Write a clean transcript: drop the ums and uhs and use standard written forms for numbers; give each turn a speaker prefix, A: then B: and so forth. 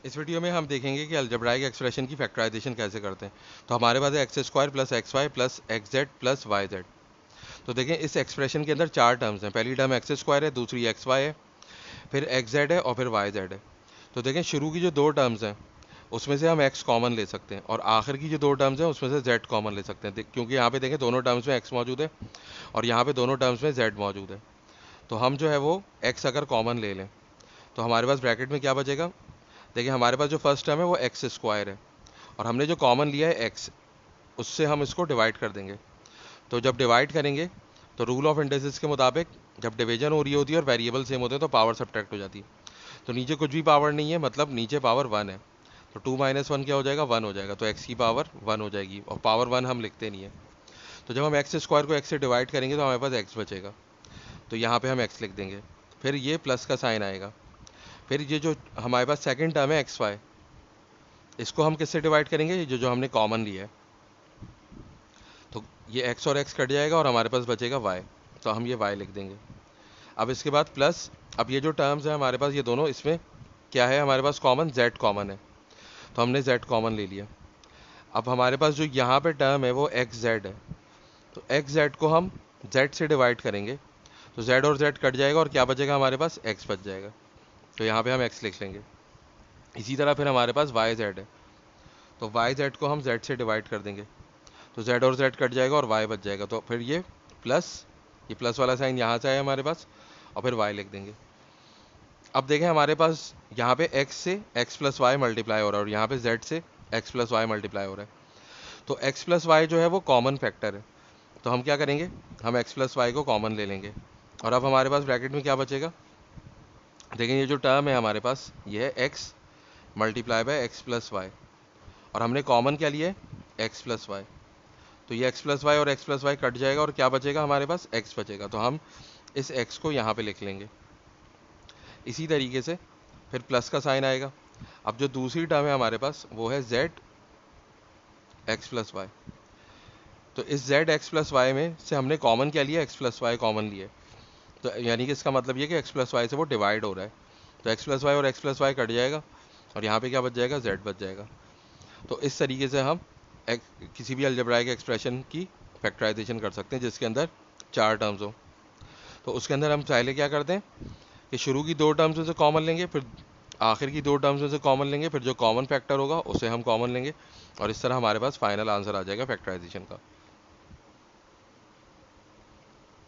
A: इस वीडियो में हम देखेंगे कि अलजेब्राइक एक्सप्रेशन की फैक्टराइजेशन कैसे करते हैं। तो हमारे पास है X square plus X Y plus X Z plus Y Z. तो देखें इस एक्सप्रेशन के अंदर चार टर्म्स हैं। पहली टर्म एक्स स्क्वायर है, दूसरी एक्स वाई है, फिर एक्स जेड है और फिर वाई जेड है। तो देखें शुरू की जो दो टर्म्स हैं उसमें से हम x कॉमन ले सकते हैं और आखिर की जो दो टर्म्स हैं उसमें से z कॉमन ले सकते हैं, क्योंकि यहाँ पे देखें दोनों टर्म्स में x मौजूद है और यहाँ पे दोनों टर्म्स में z मौजूद है। तो हम जो है वो x अगर कॉमन ले लें तो हमारे पास ब्रैकेट में क्या बचेगा। देखिए हमारे पास जो फर्स्ट टर्म है वो एक्स स्क्वायर है और हमने जो कॉमन लिया है एक्स, उससे हम इसको डिवाइड कर देंगे। तो जब डिवाइड करेंगे तो रूल ऑफ इंडिसेस के मुताबिक जब डिवीजन हो रही होती है और वेरिएबल सेम होते हैं तो पावर सब्ट्रैक्ट हो जाती है। तो नीचे कुछ भी पावर नहीं है, मतलब नीचे पावर वन है। तो टू माइनस वन क्या हो जाएगा, वन हो जाएगा। तो एक्स की पावर वन हो जाएगी और पावर वन हम लिखते नहीं है। तो जब हम एक्स स्क्वायर को एक्स से डिवाइड करेंगे तो हमारे पास एक्स बचेगा। तो यहाँ पे हम एक्स लिख देंगे, फिर ये प्लस का साइन आएगा। फिर ये जो हमारे पास सेकंड टर्म है एक्स वाई, इसको हम किससे डिवाइड करेंगे, ये जो जो हमने कॉमन लिया है। तो ये एक्स और एक्स कट जाएगा और हमारे पास बचेगा वाई। तो हम ये वाई लिख देंगे। अब इसके बाद प्लस, अब ये जो टर्म्स हैं हमारे पास ये दोनों, इसमें क्या है हमारे पास कॉमन, जेड कॉमन है। तो हमने जेड कॉमन ले लिया। अब हमारे पास जो यहाँ पे टर्म है वो एक्स जेड है। तो एक्स जेड को हम जेड से डिवाइड करेंगे तो जेड और जेड कट जाएगा और क्या बचेगा हमारे पास, एक्स बच जाएगा। तो यहाँ पे हम एक्स लिख लेंगे। इसी तरह फिर हमारे पास वाई जेड है। तो वाई जेड को हम जेड से डिवाइड कर देंगे तो जेड और जेड कट जाएगा और वाई बच जाएगा। तो फिर प्लस ये प्लस वाला साइन यहाँ से आया हमारे पास और फिर वाई लिख देंगे। अब देखें हमारे पास यहाँ पे x से x प्लस वाई मल्टीप्लाई हो रहा है और यहाँ पे z से x प्लस वाई मल्टीप्लाई हो रहा है। तो x प्लस वाई जो है वो कॉमन फैक्टर है। तो हम क्या करेंगे, हम x प्लस वाई को कॉमन ले लेंगे और अब हमारे पास ब्रैकेट में क्या बचेगा। देखें ये जो टर्म है हमारे पास ये है x multiply by X plus Y और हमने कॉमन क्या लिया है, x प्लस वाई। तो ये x प्लस वाई और x प्लस वाई कट जाएगा और क्या बचेगा हमारे पास, x बचेगा। तो हम इस x को यहाँ पे लिख लेंगे। इसी तरीके से फिर प्लस का साइन आएगा। अब जो दूसरी टर्म है हमारे पास वो है जेड एक्स प्लस वाई। तो इस जेड एक्स प्लस वाई में से हमने कॉमन क्या लिया, एक्स प्लस वाई कॉमन लिया। तो यानी कि इसका मतलब ये कि एक्स प्लस वाई से वो डिवाइड हो रहा है। तो एक्स प्लस वाई और एक्स प्लस वाई कट जाएगा और यहाँ पे क्या बच जाएगा, जेड बच जाएगा। तो इस तरीके से हम किसी भी अलजेब्राइक एक्सप्रेशन की फैक्टराइजेशन कर सकते हैं जिसके अंदर चार टर्म्स हो। तो उसके अंदर हम पहले क्या करते हैं कि शुरू की दो टर्म्स में से कॉमन लेंगे, फिर आखिर की दो टर्म्स में से कॉमन लेंगे, फिर जो कॉमन फैक्टर होगा उसे हम कॉमन लेंगे और इस तरह हमारे पास फाइनल आंसर आ जाएगा फैक्टराइजेशन का।